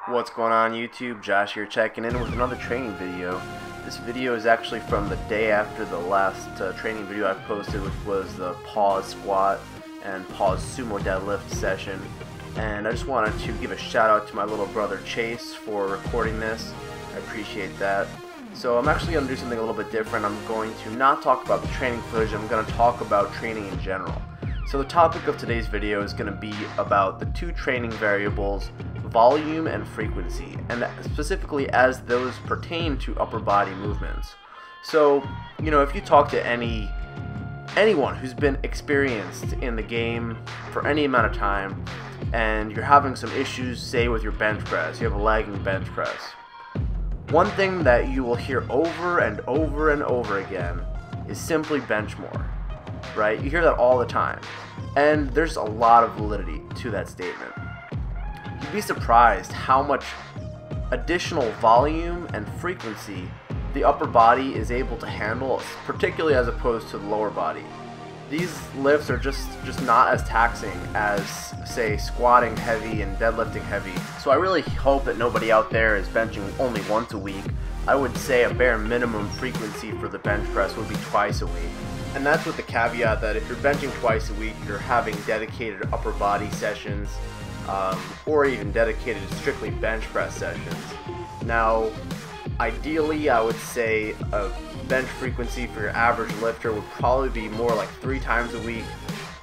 What's going on YouTube? Josh here checking in with another training video. This video is actually from the day after the last training video I posted, which was the pause squat and pause sumo deadlift session. And I just wanted to give a shout out to my little brother Chase for recording this. I appreciate that. So I'm actually going to do something a little bit different. I'm going to not talk about the training footage, I'm going to talk about training in general. So the topic of today's video is going to be about the two training variables, volume and frequency, and specifically as those pertain to upper body movements. So, if you talk to anyone who's been experienced in the game for any amount of time, and you're having some issues, say with your bench press, you have a lagging bench press, one thing that you will hear over and over and over again is simply bench more, right? You hear that all the time, and there's a lot of validity to that statement. You'd be surprised how much additional volume and frequency the upper body is able to handle, particularly as opposed to the lower body. These lifts are just not as taxing as, say, squatting heavy and deadlifting heavy. So I really hope that nobody out there is benching only once a week. I would say a bare minimum frequency for the bench press would be twice a week. And that's with the caveat that if you're benching twice a week, you're having dedicated upper body sessions, or even dedicated strictly bench press sessions. Now, ideally, I would say a bench frequency for your average lifter would probably be more like 3 times a week,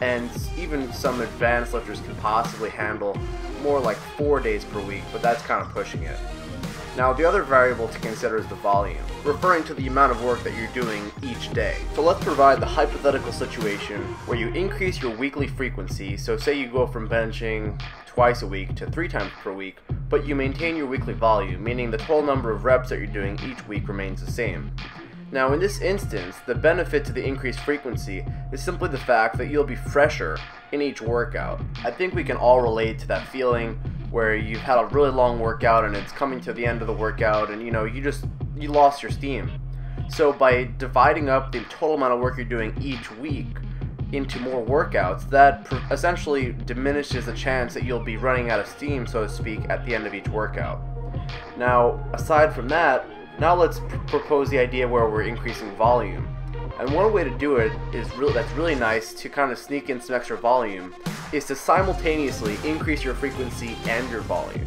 and even some advanced lifters can possibly handle more like 4 days per week, but that's kind of pushing it. Now, the other variable to consider is the volume, referring to the amount of work that you're doing each day. So let's provide the hypothetical situation where you increase your weekly frequency. So say you go from benching twice a week to 3 times per week, but you maintain your weekly volume, meaning the total number of reps that you're doing each week remains the same. Now, in this instance, the benefit to the increased frequency is simply the fact that you'll be fresher in each workout. I think we can all relate to that feeling where you've had a really long workout and it's coming to the end of the workout and you lost your steam. So by dividing up the total amount of work you're doing each week into more workouts, that essentially diminishes the chance that you'll be running out of steam, so to speak, at the end of each workout. Now, aside from that, now let's propose the idea where we're increasing volume. And one way to do it that's really nice to kind of sneak in some extra volume is to simultaneously increase your frequency and your volume.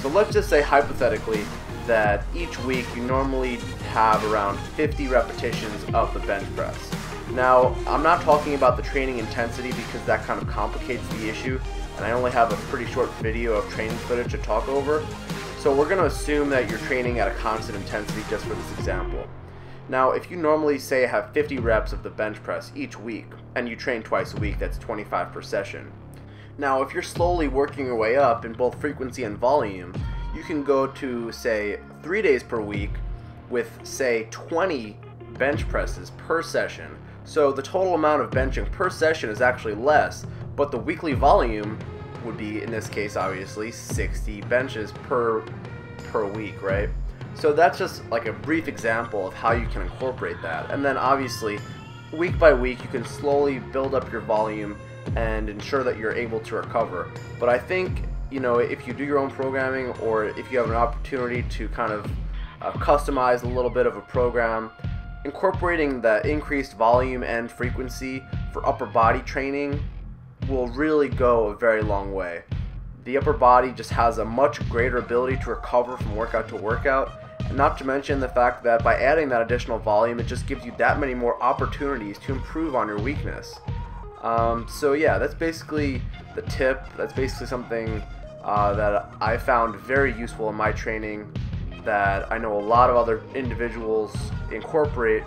So let's just say hypothetically that each week you normally have around 50 repetitions of the bench press. Now, I'm not talking about the training intensity because that kind of complicates the issue, and I only have a pretty short video of training footage to talk over. So we're going to assume that you're training at a constant intensity just for this example. Now, if you normally say have 50 reps of the bench press each week, and you train twice a week, that's 25 per session. Now, if you're slowly working your way up in both frequency and volume, you can go to, say, 3 days per week with, say, 20 bench presses per session. So the total amount of benching per session is actually less, but the weekly volume would be, in this case, obviously, 60 benches per week, right? So that's just like a brief example of how you can incorporate that. And then obviously, week by week, you can slowly build up your volume and ensure that you're able to recover. But I think, if you do your own programming, or if you have an opportunity to kind of customize a little bit of a program, incorporating the increased volume and frequency for upper body training will really go a very long way. The upper body just has a much greater ability to recover from workout to workout, and not to mention the fact that by adding that additional volume, it just gives you that many more opportunities to improve on your weakness. So yeah, that's basically the tip. That's basically something that I found very useful in my training that I know a lot of other individuals incorporate.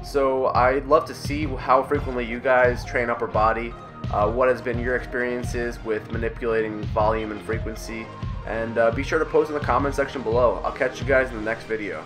So I'd love to see how frequently you guys train upper body. What has been your experiences with manipulating volume and frequency, and be sure to post in the comment section below. I'll catch you guys in the next video.